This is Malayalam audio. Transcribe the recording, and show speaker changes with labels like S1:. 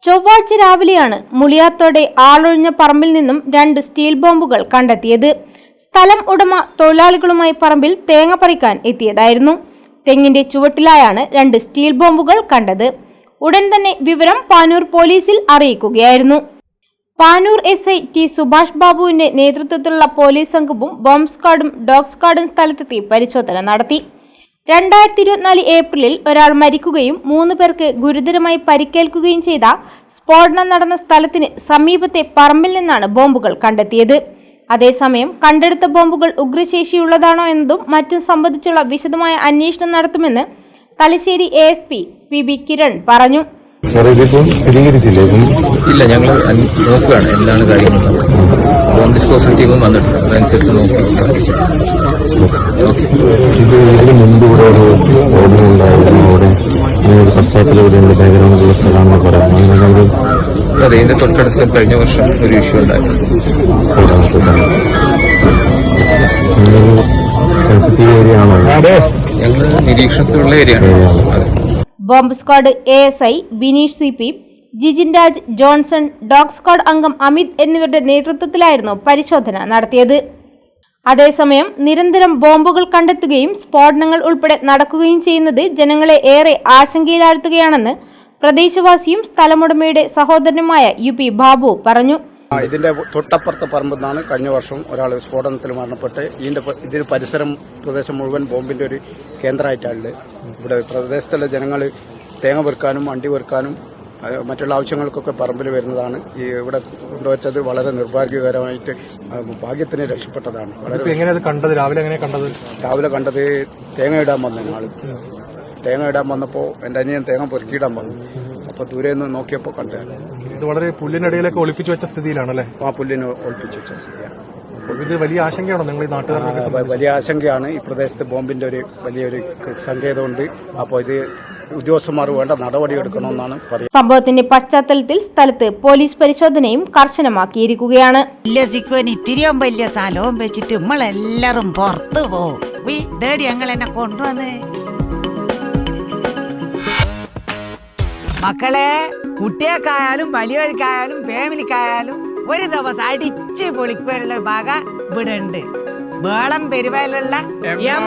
S1: ചൊവ്വാഴ്ച രാവിലെയാണ് മുളിയാത്തോടെ ആളൊഴിഞ്ഞ പറമ്പിൽ നിന്നും 2 സ്റ്റീൽ ബോംബുകൾ കണ്ടെത്തിയത്. സ്ഥലം ഉടമ തൊഴിലാളികളുമായി പറമ്പിൽ തേങ്ങ പറിക്കാൻ എത്തിയതായിരുന്നു. തെങ്ങിന്റെ ചുവട്ടിലായാണ് 2 സ്റ്റീൽ ബോംബുകൾ കണ്ടത്. ഉടൻ തന്നെ വിവരം പാനൂർ പോലീസിൽ അറിയിക്കുകയായിരുന്നു. പാനൂർ SI ടി സുഭാഷ് ബാബുവിന്റെ നേതൃത്വത്തിലുള്ള പോലീസ് സംഘവും ബോംബ് സ്ക്വാഡും ഡോഗ് സ്ക്വാഡും സ്ഥലത്തെത്തി പരിശോധന നടത്തി. 2024 ഏപ്രിലിൽ ഒരാൾ മരിക്കുകയും 3 പേർക്ക് ഗുരുതരമായി പരിക്കേൽക്കുകയും ചെയ്ത സ്ഫോടനം നടന്ന സ്ഥലത്തിന് സമീപത്തെ പറമ്പിൽ നിന്നാണ് ബോംബുകൾ കണ്ടെത്തിയത്. അതേസമയം കണ്ടെടുത്ത ബോംബുകൾ ഉഗ്രശേഷിയുള്ളതാണോ എന്നതും മറ്റും സംബന്ധിച്ചുള്ള വിശദമായ അന്വേഷണം നടത്തുമെന്ന് തലശ്ശേരി ASP PB കിരൺ പറഞ്ഞു.
S2: ഇല്ല, ഞങ്ങൾ നോക്കുകയാണ് എന്താണ് കാര്യങ്ങൾ. ബോംബ് ഡിസ്പോസൽ ടീമും വന്നിട്ടുണ്ട്, അതനുസരിച്ച് നോക്കി. അതെ, ഇതിന്റെ തൊട്ടടുത്ത് കഴിഞ്ഞ വർഷം ഒരു ഇഷ്യൂ ഉണ്ടായിരുന്നു. ഞങ്ങൾ നിരീക്ഷണത്തിലുള്ള ഏരിയയാണ്.
S1: Bomb squad ASI Bineesh CP, Jijin Raj, Johnson, dog squad അംഗം അമിത് എന്നിവരുടെ നേതൃത്വത്തിലായിരുന്നു പരിശോധന നടത്തിയത്. അതേസമയം നിരന്തരം ബോംബുകൾ കണ്ടെത്തുകയും സ്ഫോടനങ്ങൾ ഉൾപ്പെടെ നടക്കുകയും ചെയ്യുന്നത് ജനങ്ങളെ ഏറെ ആശങ്കയിലാഴ്ത്തുകയാണെന്ന് പ്രദേശവാസിയും സ്ഥലമുടമയുടെ സഹോദരനുമായ UP ബാബു പറഞ്ഞു.
S3: ഇതിന്റെ തൊട്ടപ്പുറത്തെ പറമ്പിൽ നിന്നാണ് കഴിഞ്ഞ വർഷം ഒരാൾ സ്ഫോടനത്തിൽ മരണപ്പെട്ട് ഇതിന് പ്രദേശം മുഴുവൻ ബോംബിന്റെ ഒരു കേന്ദ്രമായിട്ടാണ്. ഇവിടെ പ്രദേശത്തുള്ള ജനങ്ങൾ തേങ്ങ പെറുക്കാനും അണ്ടി പെറുക്കാനും മറ്റുള്ള ആവശ്യങ്ങൾക്കൊക്കെ പറമ്പിൽ വരുന്നതാണ്. ഈ ഇവിടെ കൊണ്ടുവച്ചത് വളരെ നിർഭാഗ്യകരമായിട്ട് ഭാഗ്യത്തിന് രക്ഷപ്പെട്ടതാണ്. രാവിലെ കണ്ടത് തേങ്ങ ഇടാൻ വന്ന ആള്. തേങ്ങ ഇടാൻ വന്നപ്പോൾ എന്റെ അനിയൻ തേങ്ങ പൊറുക്കിയിടാൻ വന്നു. അപ്പൊ ദൂരെ നിന്ന് നോക്കിയപ്പോൾ കണ്ടതാണ്.
S4: ഇത് വളരെ പുല്ലിനിടയിലൊക്കെ ഒളിപ്പിച്ചു വെച്ച സ്ഥിതിയിലാണല്ലേ?
S3: ആ, പുല്ലിന് ഒളിപ്പിച്ചു വെച്ച സ്ഥിതിയാണ്.
S4: ഇത് വലിയ ആശങ്കയാണോ നിങ്ങൾ ഈ നാട്ടുകാർക്ക്?
S3: വലിയ ആശങ്കയാണ്. ഈ പ്രദേശത്ത് ബോംബിന്റെ ഒരു വലിയൊരു സങ്കേതമുണ്ട്. അപ്പോൾ ഇത് ഉദ്യോഗസ്ഥന്മാർ വേണ്ട നടപടിയെടുക്കണമെന്നാണ് പറയുന്നത്.
S1: സംഭവത്തിന്റെ പശ്ചാത്തലത്തിൽ സ്ഥലത്ത് പോലീസ് പരിശോധനയും കർശനമാക്കിയിരിക്കുകയാണ്.
S5: ഇത്തിരിയും വലിയ സ്ഥലവും വെച്ചിട്ട് നമ്മളെല്ലാരും പുറത്തു പോകും. ഞങ്ങൾ എന്നെ കൊണ്ടുവന്ന് മക്കളെ, കുട്ടികൾക്കായാലും വലിയവർക്കായാലും ഫാമിലിക്കായാലും ഒരു ദിവസം അടിച്ച് പൊളിക്കുവാനുള്ള ഭാഗം ഇവിടെ ഉണ്ട്. വേളം പെരുവായിലുള്ള എം